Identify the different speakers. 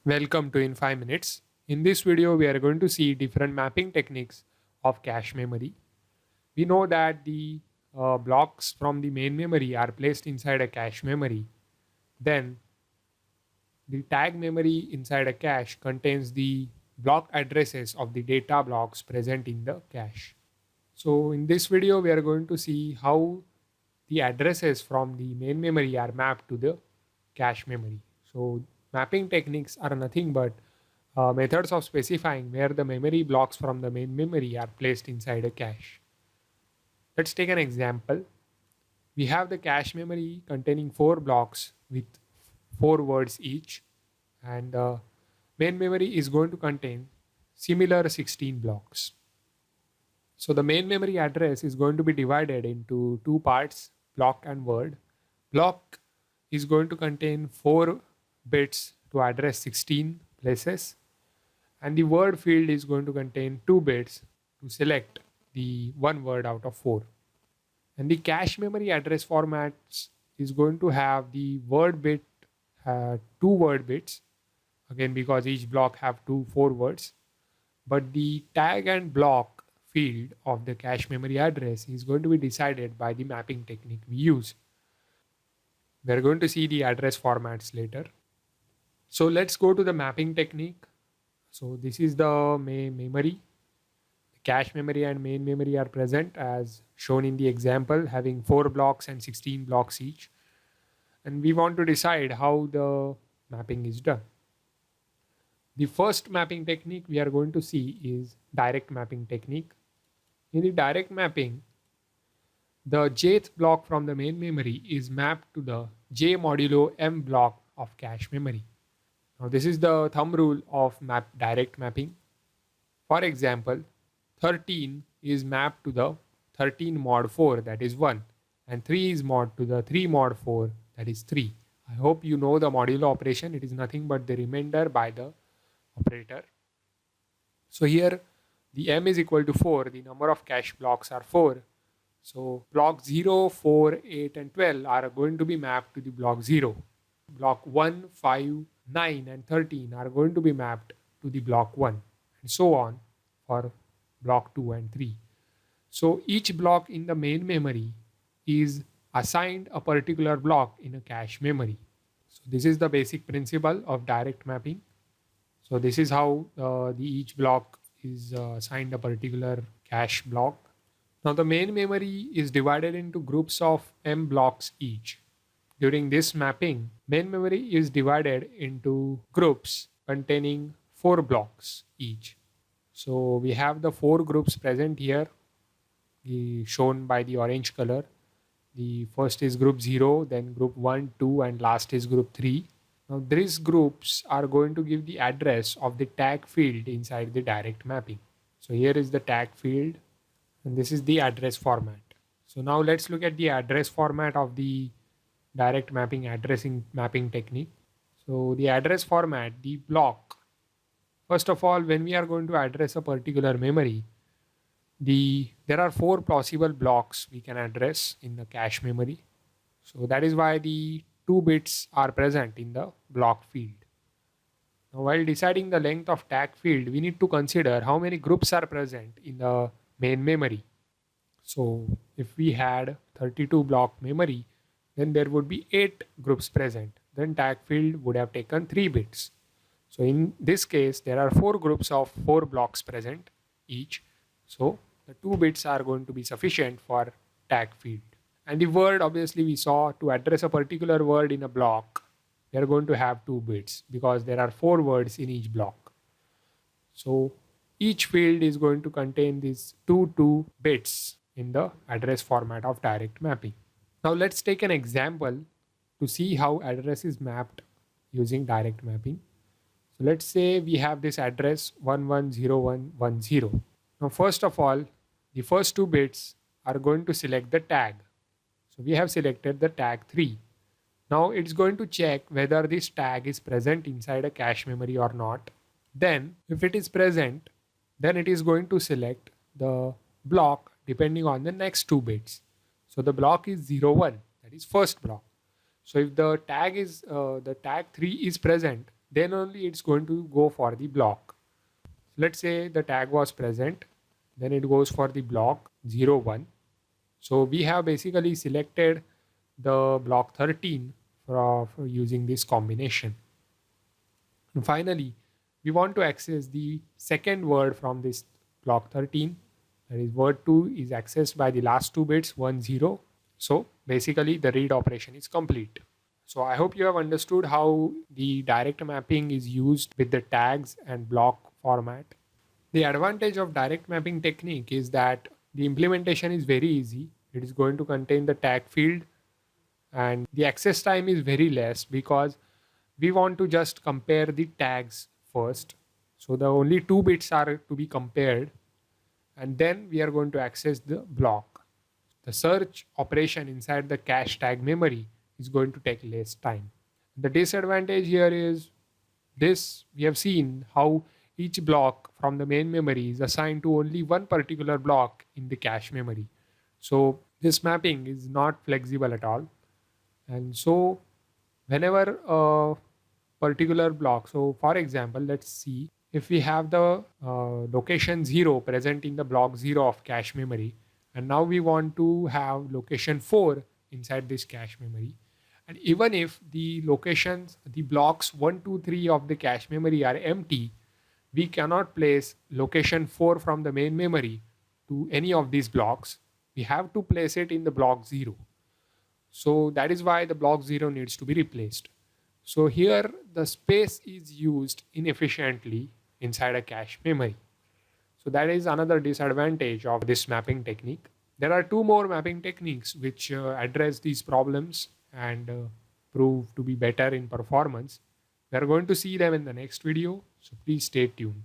Speaker 1: Welcome to In 5 Minutes. In this video, we are going to see different mapping techniques of cache memory. We know that the blocks from the main memory are placed inside a cache memory. Then the tag memory inside a cache contains the block addresses of the data blocks present in the cache. So in this video, we are going to see how the addresses from the main memory are mapped to the cache memory. So mapping techniques are nothing but methods of specifying where the memory blocks from the main memory are placed inside a cache. Let's take an example. We have the cache memory containing 4 blocks with 4 words each, and main memory is going to contain similar 16 blocks. So the main memory address is going to be divided into two parts, block and word. Block is going to contain 4 bits to address 16 places, and the word field is going to contain 2 bits to select the one word out of 4. And the cache memory address formats is going to have the word bit, 2 word bits, again because each block have 4 words, but the tag and block field of the cache memory address is going to be decided by the mapping technique we use. We're going to see the address formats later. So let's go to the mapping technique. So this is the memory. The cache memory and main memory are present as shown in the example, having 4 blocks and 16 blocks each. And we want to decide how the mapping is done. The first mapping technique we are going to see is direct mapping technique. In the direct mapping, the jth block from the main memory is mapped to the j modulo m block of cache memory. Now this is the thumb rule of direct mapping. For example, 13 is mapped to the 13 mod 4, that is 1, and 3 is mod to the 3 mod 4, that is 3. I hope you know the modulo operation. It is nothing but the remainder by the operator. So here the m is equal to 4. The number of cache blocks are 4. So block 0, 4, 8 and 12 are going to be mapped to the block 0. Block 1, 5, 9 and 13 are going to be mapped to the block 1, and so on for block 2 and 3. So each block in the main memory is assigned a particular block in a cache memory. So this is the basic principle of direct mapping. So this is how each block is assigned a particular cache block. Now the main memory is divided into groups of m blocks each. During this mapping, main memory is divided into groups containing 4 blocks each. So we have the 4 groups present here, shown by the orange color. The first is group 0, then group 1, 2 and last is group 3. Now these groups are going to give the address of the tag field inside the direct mapping. So here is the tag field and this is the address format. So now let's look at the address format of the direct mapping mapping technique. So the address format, the block. First of all, when we are going to address a particular memory, there are 4 possible blocks we can address in the cache memory. So that is why the 2 bits are present in the block field. Now while deciding the length of tag field, we need to consider how many groups are present in the main memory. So if we had 32 block memory, then there would be 8 groups present. Then tag field would have taken 3 bits. So in this case, there are 4 groups of 4 blocks present each. So the 2 bits are going to be sufficient for tag field. And the word, obviously we saw, to address a particular word in a block, we are going to have 2 bits because there are 4 words in each block. So each field is going to contain these 2 bits in the address format of direct mapping. Now let's take an example to see how address is mapped using direct mapping. So let's say we have this address 110110. Now first of all, the first 2 bits are going to select the tag. So we have selected the tag 3. Now it's going to check whether this tag is present inside a cache memory or not. Then if it is present, then it is going to select the block depending on the next 2 bits. So the block is 01, that is first block. So if the tag 3 is present, then only it's going to go for the block. Let's say the tag was present, then it goes for the block 01. So we have basically selected the block 13 for using this combination. And finally, we want to access the second word from this block 13. That is, word 2 is accessed by the last two bits 1 0. So basically the read operation is complete. So I hope you have understood how the direct mapping is used with the tags and block format. The advantage of direct mapping technique is that the implementation is very easy. It is going to contain the tag field, and the access time is very less because we want to just compare the tags first. So the only two bits are to be compared, and then we are going to access the block. The search operation inside the cache tag memory is going to take less time. The disadvantage here is this: we have seen how each block from the main memory is assigned to only one particular block in the cache memory. So this mapping is not flexible at all. And so whenever a particular block, so for example, let's see if we have the location 0 present in the block 0 of cache memory, and now we want to have location 4 inside this cache memory. And even if the locations, the blocks 1, 2, 3 of the cache memory are empty, we cannot place location 4 from the main memory to any of these blocks. We have to place it in the block 0. So that is why the block 0 needs to be replaced. So here the space is used inefficiently inside a cache memory. So that is another disadvantage of this mapping technique. There are two more mapping techniques which address these problems and prove to be better in performance. We are going to see them in the next video, so please stay tuned.